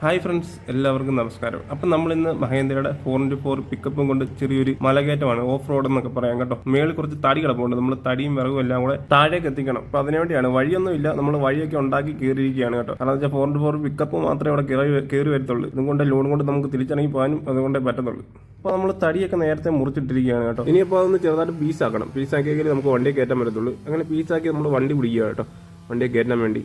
Hi friends, എല്ലാവർക്കും നമസ്കാരം. അപ്പം നമ്മളിന്ന് മഹേന്ദ്രയുടെ 4x4 പിക്കപ്പും കൊണ്ട് ചെറിയൊരു മലകയറ്റമാണ്, ഓഫ് റോഡ് എന്നൊക്കെ പറയാം കേട്ടോ. മേളിൽ കുറച്ച് തടി കിടപ്പുണ്ട്, നമ്മൾ തടിയും വിറകും എല്ലാം കൂടെ താഴേക്ക് എത്തിക്കണം. അപ്പം അതിനുവേണ്ടിയാണ്, വഴിയൊന്നും ഇല്ല, നമ്മൾ വഴിയൊക്കെ ഉണ്ടാക്കി കയറിയിരിക്കുകയാണ് കേട്ടോ. കാരണം വെച്ചാൽ 4x4 പിക്കപ്പ് മാത്രമേ അവിടെ കയറി വരത്തുള്ളൂ. ഇതുകൊണ്ട് ലോൺ കൊണ്ട് നമുക്ക് തിരിച്ചണങ്ങി പോകാനും അതുകൊണ്ടേ പറ്റത്തുള്ളൂ. അപ്പോൾ നമ്മൾ തടിയൊക്കെ നേരത്തെ മുറിച്ചിട്ടിരിക്കുകയാണ് കേട്ടോ. ഇനിയിപ്പോൾ അതൊന്ന് ചെറുതായിട്ട് പീസാക്കണം. പീസാക്കിയെങ്കിൽ നമുക്ക് വണ്ടിയെ കയറ്റാൻ പറ്റത്തുള്ളൂ. അങ്ങനെ പീസാക്കി നമ്മൾ വണ്ടി പിടിക്കുക കേട്ടോ, വണ്ടിയെ കയറ്റാൻ വേണ്ടി.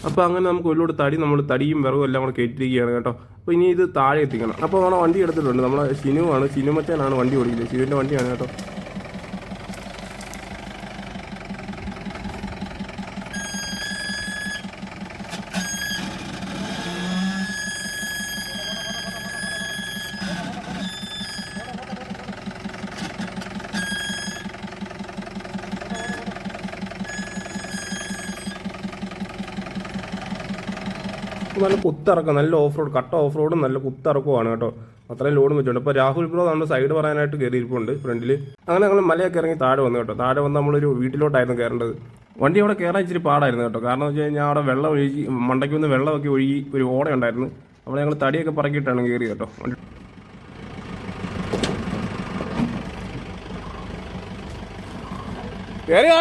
അപ്പൊ അങ്ങനെ നമുക്ക് ഒരു ലോഡ് തടി, നമ്മൾ തടിയും വിറകും എല്ലാം കൂടെ കയറ്റിയിരിക്കുകയാണ് കേട്ടോ. അപ്പൊ ഇനി ഇത് താഴെ എത്തിക്കണം. അപ്പോൾ നമ്മളെ വണ്ടി എടുത്തിട്ടുണ്ട്, നമ്മളെ ഷിനുവാണ്, ഷിനുമച്ചാനാണ് വണ്ടി ഓടിക്കുന്നത്, ഷിനുവിന്റെ വണ്ടിയാണ് കേട്ടോ. നല്ല കുത്തിറക്കം, നല്ല ഓഫ് റോഡ്, കട്ട ഓഫ് റോഡും നല്ല കുത്തിറക്കമാണ് കേട്ടോ. അത്രയും ലോഡും വെച്ചിട്ടുണ്ട്. അപ്പോൾ രാഹുൽ ബ്രോ നമ്മുടെ സൈഡ് പറയാനായിട്ട് കയറിയിരിപ്പുണ്ട് ഫ്രണ്ടിൽ. അങ്ങനെ ഞങ്ങൾ മലയൊക്കെ ഇറങ്ങി താഴെ വന്നു കേട്ടോ. താഴെ വന്ന് നമ്മളൊരു വീട്ടിലോട്ടായിരുന്നു കയറേണ്ടത്. വണ്ടി അവിടെ കയറാൻ ഇച്ചിരി പാടായിരുന്നു കേട്ടോ. കാരണം എന്ന് വെച്ച് കഴിഞ്ഞാൽ അവിടെ വെള്ളം ഒഴുകി, മണ്ടയ്ക്ക് വന്ന് വെള്ളമൊക്കെ ഒഴുകി ഒരു ഓടയുണ്ടായിരുന്നു. അവിടെ ഞങ്ങൾ തടിയൊക്കെ പറക്കിയിട്ടാണ് കയറി കേട്ടോ. കയറി